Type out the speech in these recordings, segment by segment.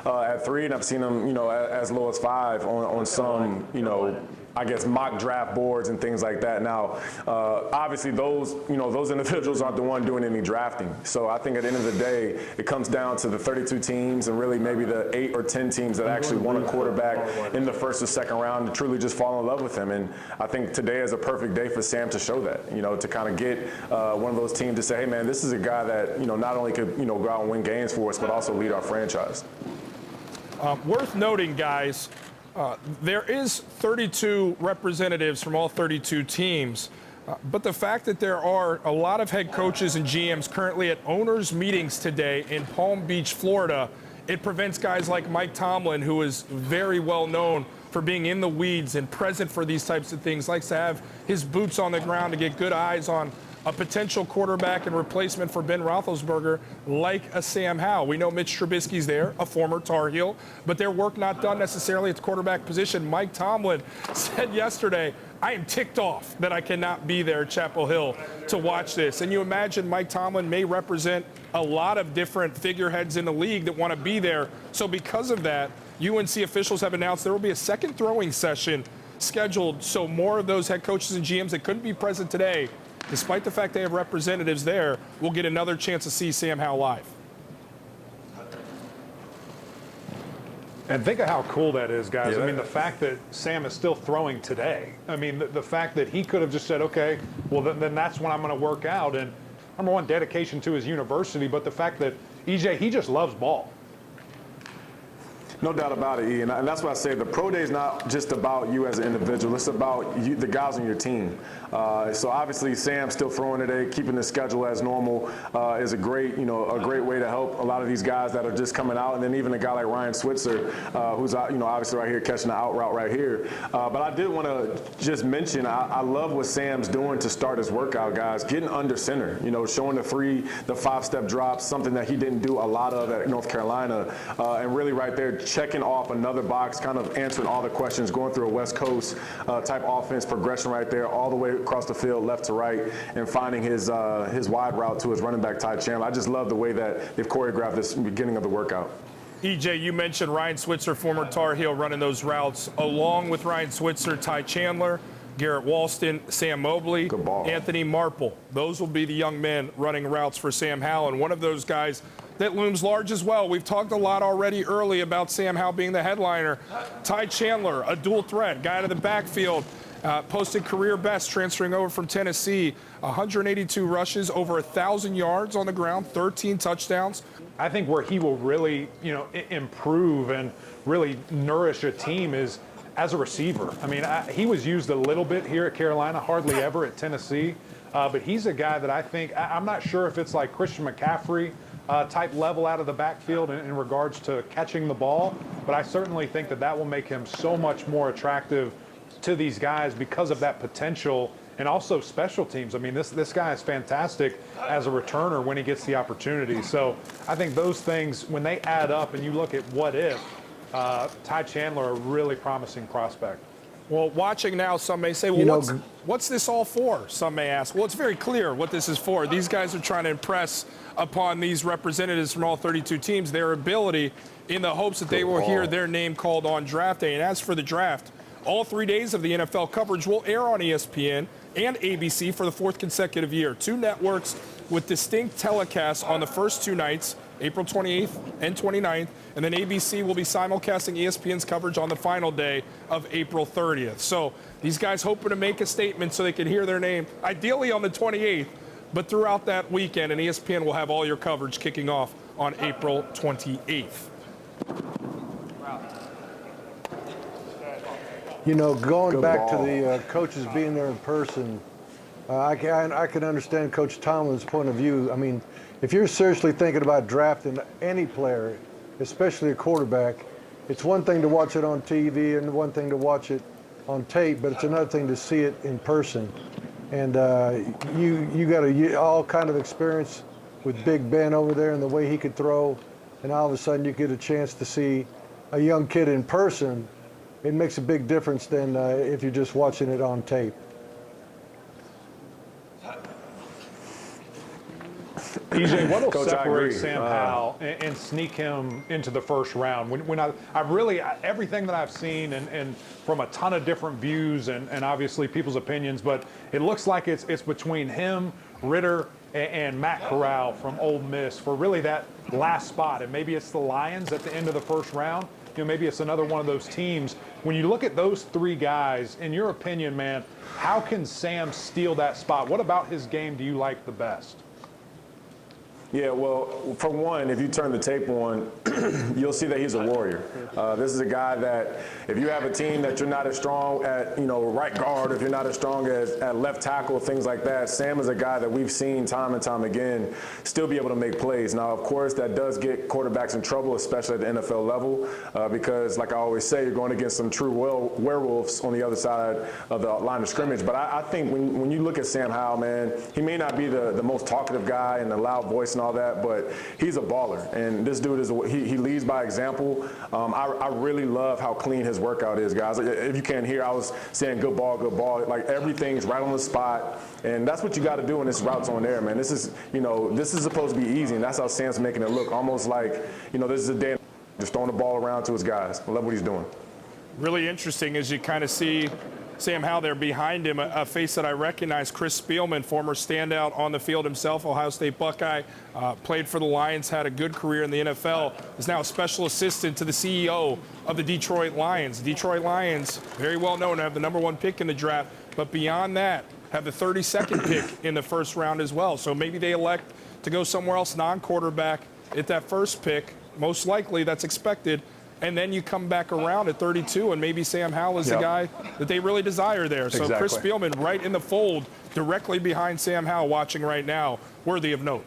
at 3, and I've seen him, as low as 5 on some, I guess mock draft boards and things like that. Now, obviously those individuals aren't the one doing any drafting. So I think at the end of the day, it comes down to the 32 teams and really maybe the 8 or 10 teams that actually want a quarterback in the first or second round to truly just fall in love with him. And I think today is a perfect day for Sam to show that, to kind of get one of those teams to say, hey man, this is a guy that, not only could, go out and win games for us, but also lead our franchise. Worth noting, guys, there is 32 representatives from all 32 teams, but the fact that there are a lot of head coaches and GMs currently at owners' meetings today in Palm Beach, Florida, it prevents guys like Mike Tomlin, who is very well known for being in the weeds and present for these types of things, likes to have his boots on the ground to get good eyes on a potential quarterback and replacement for Ben Roethlisberger like a Sam Howell. We know Mitch Trubisky's there, a former Tar Heel, but their work not done necessarily at the quarterback position. Mike Tomlin said yesterday, I am ticked off that I cannot be there at Chapel Hill to watch this. And you imagine Mike Tomlin may represent a lot of different figureheads in the league that want to be there. So because of that, UNC officials have announced there will be a second throwing session scheduled, so more of those head coaches and GMs that couldn't be present today, despite the fact they have representatives there, will get another chance to see Sam Howell live. And think of how cool that is, guys. Yeah. I mean, the fact that Sam is still throwing today. I mean, the fact that he could have just said, okay, well, then that's when I'm going to work out. And number one, dedication to his university, but the fact that, EJ, he just loves ball. No doubt about it, E. And that's why I say the pro day is not just about you as an individual. It's about you, the guys on your team. So obviously Sam's still throwing today, keeping the schedule as normal is a great way to help a lot of these guys that are just coming out. And then even a guy like Ryan Switzer, who's obviously right here catching the out route right here. But I did want to just mention I love what Sam's doing to start his workout, guys. Getting under center, showing the 5-step drops, something that he didn't do a lot of at North Carolina, and really right there checking off another box, kind of answering all the questions, going through a West Coast type offense progression right there, all the way across the field, left to right, and finding his wide route to his running back, Ty Chandler. I just love the way that they've choreographed this beginning of the workout. EJ, you mentioned Ryan Switzer, former Tar Heel, running those routes. Along with Ryan Switzer, Ty Chandler, Garrett Walston, Sam Mobley, Anthony Marple. Those will be the young men running routes for Sam Howell. And one of those guys that looms large as well. We've talked a lot already early about Sam Howell being the headliner. Ty Chandler, a dual threat, guy out of the backfield, posted career best transferring over from Tennessee. 182 rushes, over 1,000 yards on the ground, 13 touchdowns. I think where he will really, improve and really nourish a team is as a receiver. I mean, he was used a little bit here at Carolina, hardly ever at Tennessee. But he's a guy that I think, I'm not sure if it's like Christian McCaffrey type level out of the backfield in regards to catching the ball, but I certainly think that will make him so much more attractive to these guys because of that potential, and also special teams. I mean, this guy is fantastic as a returner when he gets the opportunity. So I think those things, when they add up and you look at what if, Ty Chandler, a really promising prospect. Well, watching now, some may say, well, what's this all for? Some may ask. Well, it's very clear what this is for. These guys are trying to impress upon these representatives from all 32 teams, their ability, in the hopes that they will hear their name called on draft day. And as for the draft, all 3 days of the NFL coverage will air on ESPN and ABC for the 4th consecutive year. 2 networks with distinct telecasts on the first 2 nights, April 28th and 29th, and then ABC will be simulcasting ESPN's coverage on the final day of April 30th. So these guys hoping to make a statement so they can hear their name, ideally on the 28th, but throughout that weekend, and ESPN will have all your coverage kicking off on April 28th. Going back to the coaches being there in person, I can understand Coach Tomlin's point of view. I mean, if you're seriously thinking about drafting any player, especially a quarterback, it's one thing to watch it on TV and one thing to watch it on tape, but it's another thing to see it in person. And you got all kind of experience with Big Ben over there and the way he could throw, and all of a sudden you get a chance to see a young kid in person. It makes a big difference than if you're just watching it on tape. EJ, what'll Coach, I separate agree. Sam Howell and sneak him into the first round? When I really, everything that I've seen and from a ton of different views and obviously people's opinions, but it looks like it's between him, Ritter, and Matt Corral from Ole Miss for really that last spot. And maybe it's the Lions at the end of the first round. Maybe it's another one of those teams. When you look at those three guys, in your opinion, man, how can Sam steal that spot? What about his game do you like the best? Yeah, well, for one, if you turn the tape on, you'll see that he's a warrior. This is a guy that if you have a team that you're not as strong at, right guard, if you're not as strong as at left tackle, things like that, Sam is a guy that we've seen time and time again still be able to make plays. Now, of course, that does get quarterbacks in trouble, especially at the NFL level, because like I always say, you're going against some true werewolves on the other side of the line of scrimmage. But I think when you look at Sam Howell, man, he may not be the most talkative guy and the loud voice and all that, but he's a baller. And this dude he leads by example. I really love how clean his workout is, guys. If you can't hear, I was saying good ball, good ball. Like everything's right on the spot. And that's what you got to do when this route's on there, man. This is supposed to be easy, and that's how Sam's making it look almost like, this is a day just throwing the ball around to his guys. I love what he's doing. Really interesting as you kind of see Sam Howell there behind him, a face that I recognize, Chris Spielman, former standout on the field himself, Ohio State Buckeye, played for the Lions, had a good career in the NFL, is now a special assistant to the CEO of the Detroit Lions. Detroit Lions, very well known to have the #1 pick in the draft, but beyond that, have the 32nd pick in the first round as well. So maybe they elect to go somewhere else non-quarterback at that first pick. Most likely that's expected. And then you come back around at 32, and maybe Sam Howell is the guy that they really desire there. So Exactly. Chris Spielman right in the fold, directly behind Sam Howell, watching right now, worthy of note.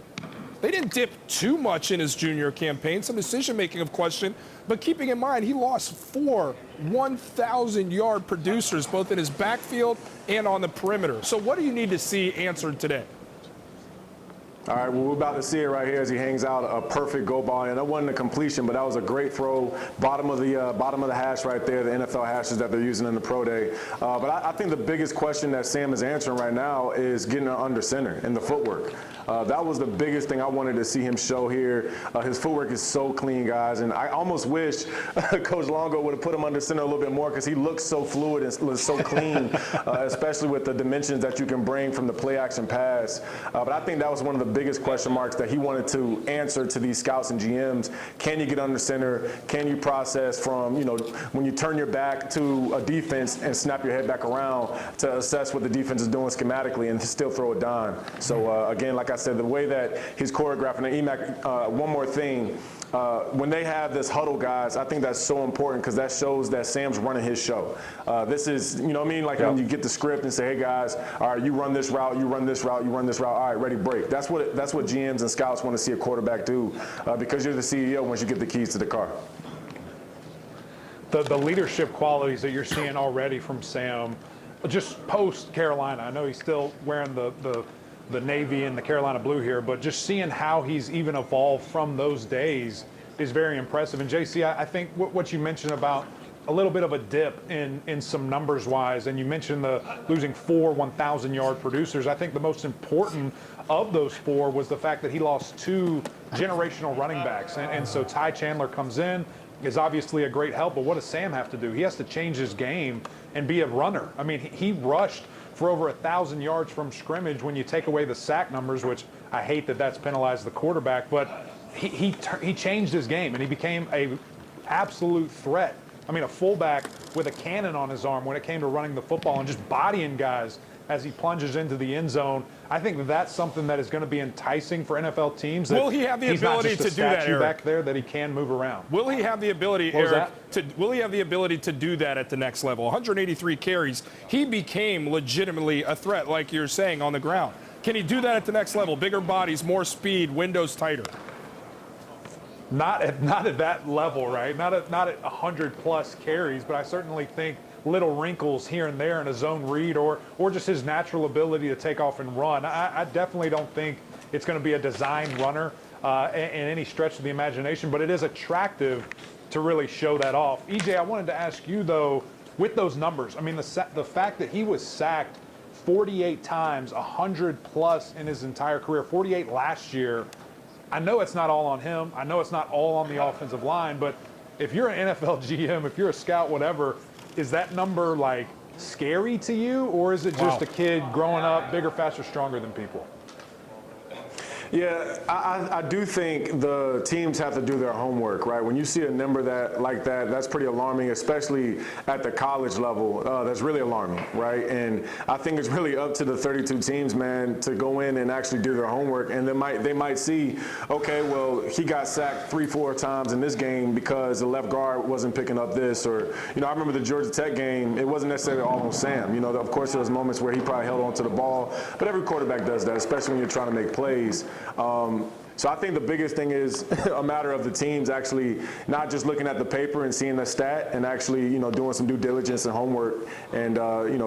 They didn't dip too much in his junior campaign, some decision-making of question, but keeping in mind he lost 4 1,000-yard producers, both in his backfield and on the perimeter. So what do you need to see answered today? All right, well, we're about to see it right here as he hangs out a perfect go ball. And that wasn't a completion, but that was a great throw. Bottom of the hash right there, the NFL hashes that they're using in the pro day. But I think the biggest question that Sam is answering right now is getting under center and the footwork. That was the biggest thing I wanted to see him show here. His footwork is so clean, guys, and I almost wish Coach Longo would have put him under center a little bit more because he looks so fluid and so clean, especially with the dimensions that you can bring from the play action pass. But I think that was one of the biggest question marks that he wanted to answer to these scouts and GMs. Can you get under center? Can you process from, when you turn your back to a defense and snap your head back around to assess what the defense is doing schematically and still throw a dime? So, again, like I said, the way that he's choreographing, and EMAC, one more thing, when they have this huddle, guys, I think that's so important because that shows that Sam's running his show. This is, you know what I mean? Like when you get the script and say, hey, guys, all right, you run this route, you run this route, you run this route. All right, ready, break. That's what GMs and scouts want to see a quarterback do because you're the CEO once you get the keys to the car. The leadership qualities that you're seeing already from Sam, just post Carolina. I know he's still wearing the Navy and the Carolina blue here, but just seeing how he's even evolved from those days is very impressive. And JC, I think what you mentioned about a little bit of a dip in some numbers wise, and you mentioned the losing 4 1,000-yard producers. I think the most important of those 4 was the fact that he lost 2 generational running backs. And so Ty Chandler comes in, is obviously a great help, but what does Sam have to do? He has to change his game and be a runner. I mean, he rushed for over 1,000 yards from scrimmage when you take away the sack numbers, which I hate that that's penalized the quarterback, but he changed his game and he became a absolute threat. I mean, a fullback with a cannon on his arm when it came to running the football and just bodying guys as he plunges into the end zone. I think that's something that is going to be enticing for NFL teams. Will he have the ability to do that, Eric? Back there that he can move around. Will he have the ability, Eric, will he have the ability to do that at the next level? 183 carries. He became legitimately a threat, like you're saying, on the ground. Can he do that at the next level? Bigger bodies, more speed, windows tighter. Not at that level, right? Not at 100+ carries, but I certainly think little wrinkles here and there in a zone read or just his natural ability to take off and run. I definitely don't think it's going to be a designed runner in any stretch of the imagination, but it is attractive to really show that off. EJ, I wanted to ask you, though, with those numbers, I mean, the fact that he was sacked 48 times, 100+ in his entire career, 48 last year, I know it's not all on him. I know it's not all on the offensive line, but if you're an NFL GM, if you're a scout, whatever, is that number like scary to you, or is it just a kid growing up bigger, faster, stronger than people? Yeah, I do think the teams have to do their homework, right? When you see a number like that, that's pretty alarming, especially at the college level. That's really alarming, right? And I think it's really up to the 32 teams, man, to go in and actually do their homework. And they might see, okay, well, he got sacked 3-4 times in this game because the left guard wasn't picking up this, or I remember the Georgia Tech game. It wasn't necessarily all on Sam. Of course, there was moments where he probably held on to the ball, but every quarterback does that, especially when you're trying to make plays. So I think the biggest thing is a matter of the teams actually not just looking at the paper and seeing the stat and actually, doing some due diligence and homework and,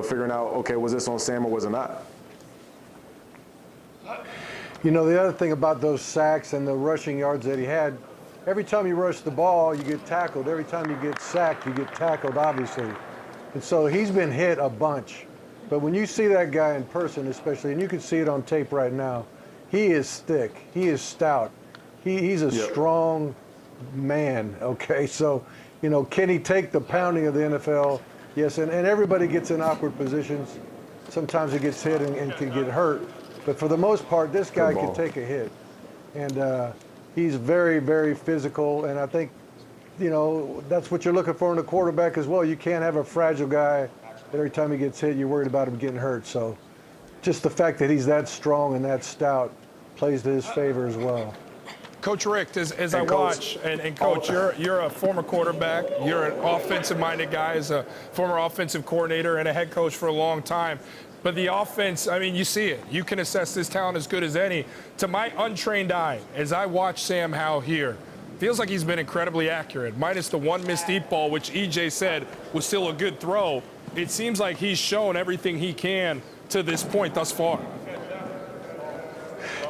figuring out, okay, was this on Sam or was it not? The other thing about those sacks and the rushing yards that he had, every time you rush the ball, you get tackled. Every time you get sacked, you get tackled, obviously. And so he's been hit a bunch. But when you see that guy in person especially, and you can see it on tape right now, he is thick. He is stout. He's a strong man, okay? So, can he take the pounding of the NFL? Yes, and everybody gets in awkward positions. Sometimes he gets hit and can get hurt. But for the most part, this guy can take a hit. And he's very, very physical. And I think, that's what you're looking for in a quarterback as well. You can't have a fragile guy that every time he gets hit, you're worried about him getting hurt. So just the fact that he's that strong and that stout plays to his favor as well. Coach Rick, as I watch, and Coach, you're a former quarterback. You're an offensive-minded guy, as a former offensive coordinator and a head coach for a long time. But the offense, I mean, you see it. You can assess this talent as good as any. To my untrained eye, as I watch Sam Howell here, feels like he's been incredibly accurate. Minus the one missed deep ball, which EJ said was still a good throw. It seems like he's shown everything he can to this point thus far.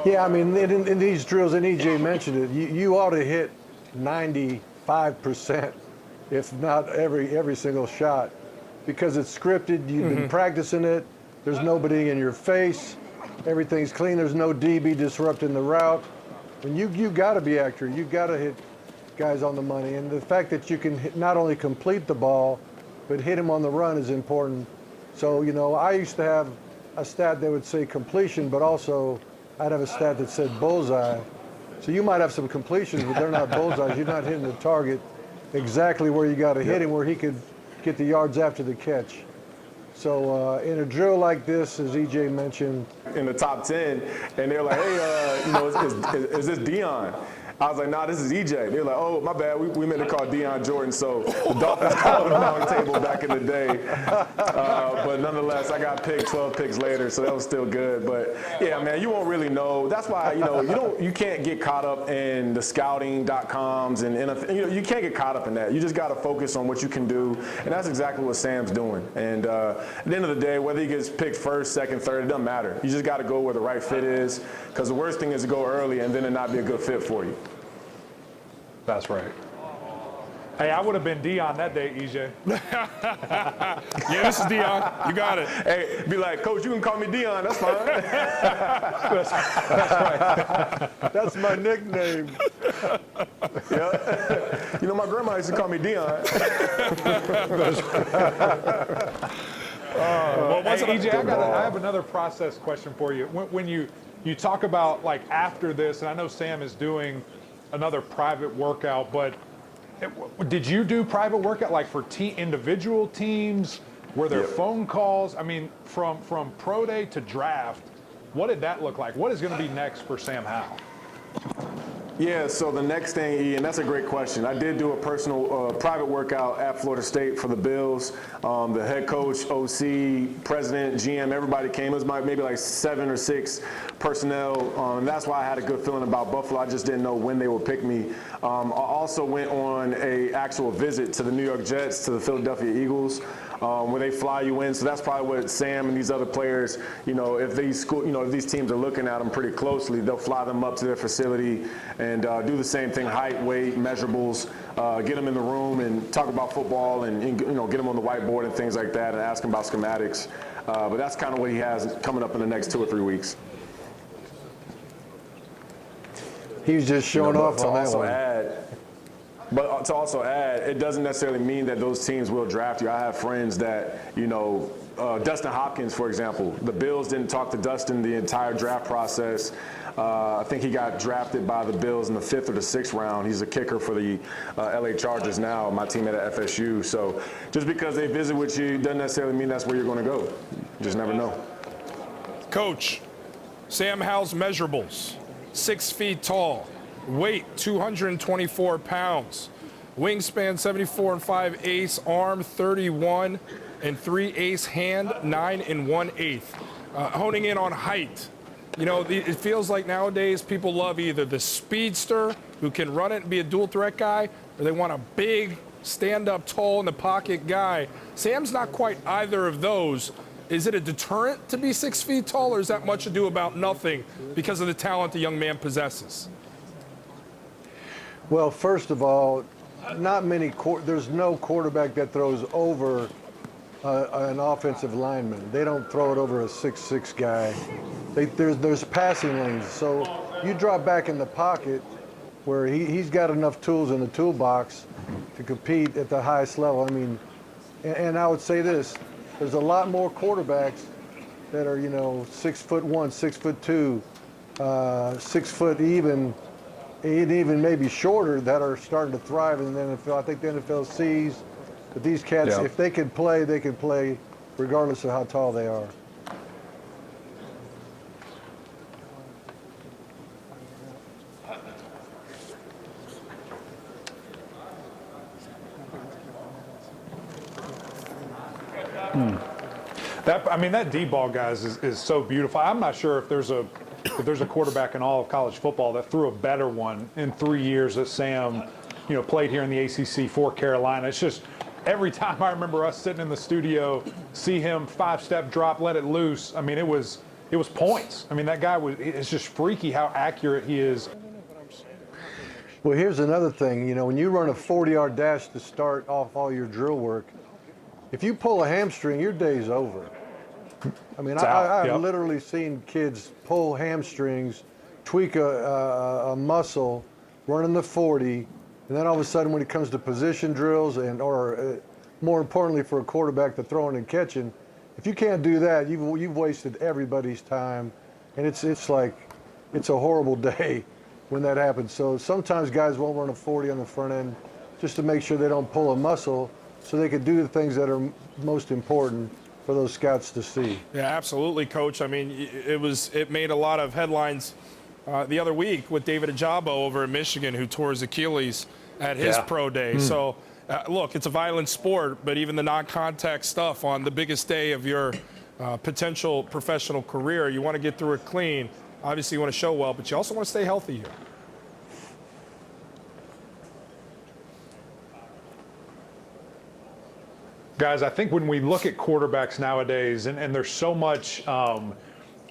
Yeah, I mean, in these drills, and EJ mentioned it, you ought to hit 95%, if not every single shot, because it's scripted. You've been practicing it. There's nobody in your face. Everything's clean. There's no DB disrupting the route. And you got to be accurate. You got to hit guys on the money. And the fact that you can not only complete the ball, but hit him on the run is important. So, I used to have a stat that would say completion, but also I'd have a stat that said bullseye. So you might have some completions, but they're not bullseyes. You're not hitting the target exactly where you got to hit him, where he could get the yards after the catch. So in a drill like this, as EJ mentioned, in the top 10, and they're like, hey, is this Dion? I was like, nah, this is EJ. They're like, oh, my bad. We meant to call Deion Jordan. So the Dolphins called him on the table back in the day. But nonetheless, I got picked 12 picks later, so that was still good. But yeah, man, you won't really know. That's why, you can't get caught up in the scouting.coms and NFL. You can't get caught up in that. You just got to focus on what you can do. And that's exactly what Sam's doing. And at the end of the day, whether he gets picked first, second, third, it doesn't matter. You just got to go where the right fit is, because the worst thing is to go early and then it not be a good fit for you. That's right. Hey, I would have been Dion that day, EJ. Yeah, this is Dion. You got it. Hey, be like, Coach, you can call me Dion. That's fine. That's right. that's my nickname. Yeah. My grandma used to call me Dion. Hey, EJ, I have another process question for you. When you talk about, like, after this, and I know Sam is doing another private workout, but did you do private workout, like, for individual teams? Were there phone calls? I mean, from pro day to draft, what did that look like? What is going to be next for Sam Howell? Yeah, so the next thing, Ian, that's a great question. I did do a personal private workout at Florida State for the Bills. The head coach, OC, president, GM, everybody came. It was maybe like 7 or 6 personnel. And that's why I had a good feeling about Buffalo. I just didn't know when they would pick me. I also went on an actual visit to the New York Jets, to the Philadelphia Eagles, where they fly you in. So that's probably what Sam and these other players, if these teams are looking at them pretty closely, they'll fly them up to their facility and do the same thing: height, weight, measurables, get them in the room and talk about football, and get them on the whiteboard and things like that, and ask them about schematics. But that's kind of what he has coming up in the next 2 or 3 weeks. He was just showing But off to on that also one. add, it doesn't necessarily mean that those teams will draft you. I have friends that, Dustin Hopkins, for example. The Bills didn't talk to Dustin the entire draft process. I think he got drafted by the Bills in the 5th or the 6th round. He's a kicker for the LA Chargers now, my teammate at FSU. So just because they visit with you doesn't necessarily mean that's where you're going to go. You just never know. Coach, Sam Howell's measurables: 6 feet tall, weight 224 pounds, wingspan 74 5/8, arm 31 3/8, hand 9 1/8. Honing in on height. It feels like nowadays people love either the speedster who can run it and be a dual threat guy, or they want a big, stand-up, tall in the pocket guy. Sam's not quite either of those. Is it a deterrent to be 6 feet tall, or is that much ado about nothing because of the talent the young man possesses? Well, first of all, there's no quarterback that throws over an offensive lineman. They don't throw it over a 6'6" guy. There's passing lanes. So you drop back in the pocket where he's got enough tools in the toolbox to compete at the highest level. I mean, and I would say this, there's a lot more quarterbacks that are, 6'1", 6'2", 6 foot even maybe shorter, that are starting to thrive in the NFL. I think the NFL sees that these cats, if they can play, they can play regardless of how tall they are. That D-ball, guys, is so beautiful. I'm not sure if there's a quarterback in all of college football that threw a better one in 3 years that Sam, played here in the ACC for Carolina. It's just every time I remember us sitting in the studio, see him 5-step drop, let it loose. I mean, it was points. I mean, that guy it's just freaky how accurate he is. Well, here's another thing. When you run a 40-yard dash to start off all your drill work, if you pull a hamstring, your day's over. I mean, I've literally seen kids pull hamstrings, tweak a muscle, running the 40, and then all of a sudden when it comes to position drills or more importantly for a quarterback, the throwing and catching, if you can't do that, you've wasted everybody's time, and it's a horrible day when that happens. So sometimes guys won't run a 40 on the front end just to make sure they don't pull a muscle, so they could do the things that are most important for those scouts to see. Yeah, absolutely, Coach. I mean, it made a lot of headlines the other week with David Ajabo over in Michigan, who tore his Achilles at his pro day. So, look, it's a violent sport, but even the non-contact stuff on the biggest day of your potential professional career, you want to get through it clean. Obviously, you want to show well, but you also want to stay healthy here. Guys, I think when we look at quarterbacks nowadays, and there's so much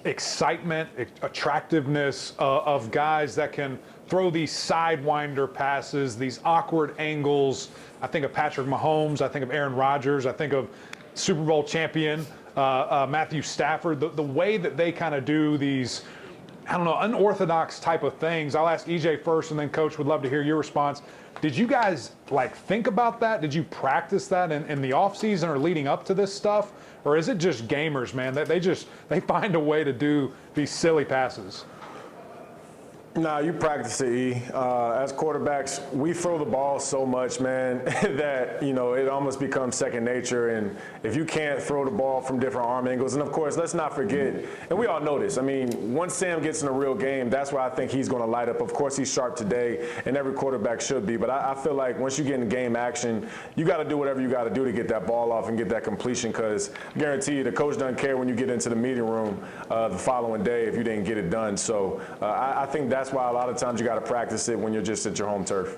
excitement, attractiveness of guys that can throw these sidewinder passes, these awkward angles. I think of Patrick Mahomes. I think of Aaron Rodgers. I think of Super Bowl champion Matthew Stafford. The way that they kind of do these, unorthodox type of things. I'll ask EJ first, and then Coach would love to hear your response. Did you guys think about that? Did you practice that in the offseason or leading up to this stuff? Or is it just gamers, man, that they find a way to do these silly passes? Nah, you practice it, E. As quarterbacks, we throw the ball so much, man, that, it almost becomes second nature. And if you can't throw the ball from different arm angles, and of course, let's not forget, and we all know this, I mean, once Sam gets in a real game, that's where I think he's going to light up. Of course, he's sharp today, and every quarterback should be. But I feel like once you get in game action, you got to do whatever you got to do to get that ball off and get that completion, because I guarantee you the coach doesn't care when you get into the meeting room the following day if you didn't get it done. So I think that's why a lot of times you got to practice it when you're just at your home turf.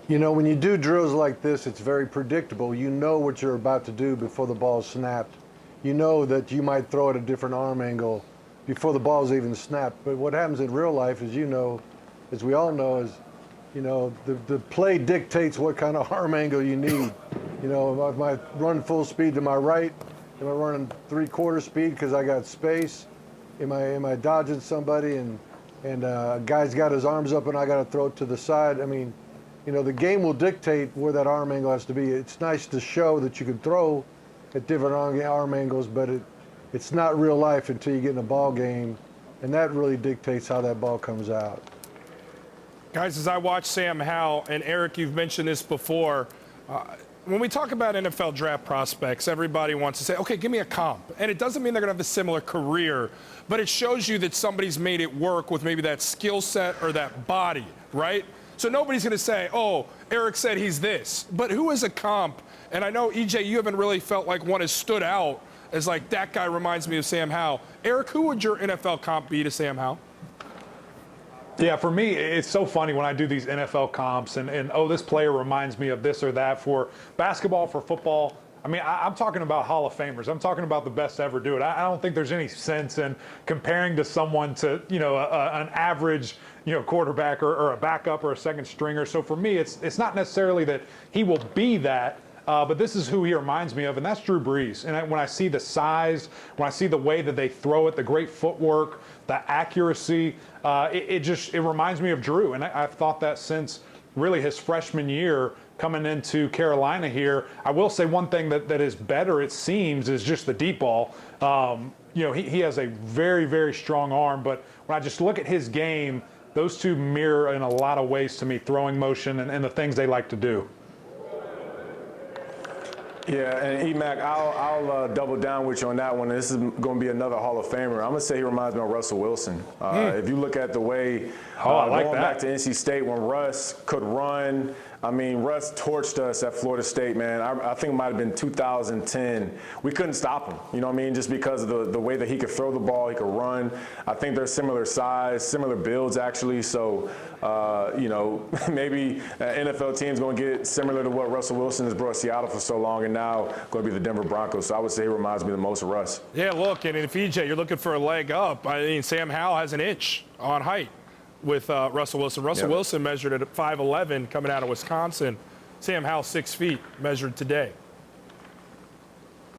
When you do drills like this, it's very predictable. You know what you're about to do before the ball's snapped. You know that you might throw at a different arm angle before the ball's even snapped. But what happens in real life, as as we all know, is, the play dictates what kind of arm angle you need. Am I running full speed to my right? Am I running 3/4 speed because I got space? Am I dodging somebody and and a guy's got his arms up and I got to throw it to the side. I mean, you know, the game will dictate where that arm angle has to be. It's nice to show that you can throw at different arm angles, but it's not real life until you get in a ball game, and that really dictates how that ball comes out. Guys, as I watch Sam Howell, and Eric, you've mentioned this before, when we talk about NFL draft prospects, everybody wants to say, okay, give me a comp. And it doesn't mean they're going to have a similar career, but it shows you that somebody's made it work with maybe that skill set or that body, right? So nobody's going to say, oh, Eric said he's this. But who is a comp? And I know, EJ, you haven't really felt like one has stood out as like, that guy reminds me of Sam Howell. Eric, who would your NFL comp be to Sam Howell? Yeah, for me, it's so funny when I do these NFL comps and oh, this player reminds me of this or that. For basketball, for football, I mean, I'm talking about Hall of Famers. I'm talking about the best to ever do it. I don't think there's any sense in comparing to someone to, you know, an average, you know, quarterback or a backup or a second stringer. So for me, it's not necessarily that he will be that. But this is who he reminds me of, and that's Drew Brees. And when I see the size, when I see the way that they throw it, the great footwork, the accuracy, it reminds me of Drew. And I've thought that since really his freshman year coming into Carolina here. I will say one thing that is better, it seems, is just the deep ball. You know, he has a very, very strong arm, but when I just look at his game, those two mirror in a lot of ways to me, throwing motion and the things they like to do. Yeah, and E-Mac, I'll double down with you on that one. This is going to be another Hall of Famer. I'm going to say he reminds me of Russell Wilson. If you look at the way going back to NC State when Russ could run, I mean, Russ torched us at Florida State, man. I think it might have been 2010. We couldn't stop him, you know what I mean, just because of the way that he could throw the ball, he could run. I think they're similar size, similar builds, actually. So, you know, maybe an NFL team's going to get similar to what Russell Wilson has brought Seattle for so long, and now going to be the Denver Broncos. So I would say he reminds me the most of Russ. Yeah, look, and if EJ, you're looking for a leg up, I mean, Sam Howell has an inch on height with Russell Wilson. Wilson measured at 5'11", coming out of Wisconsin. Sam Howell 6 feet measured today.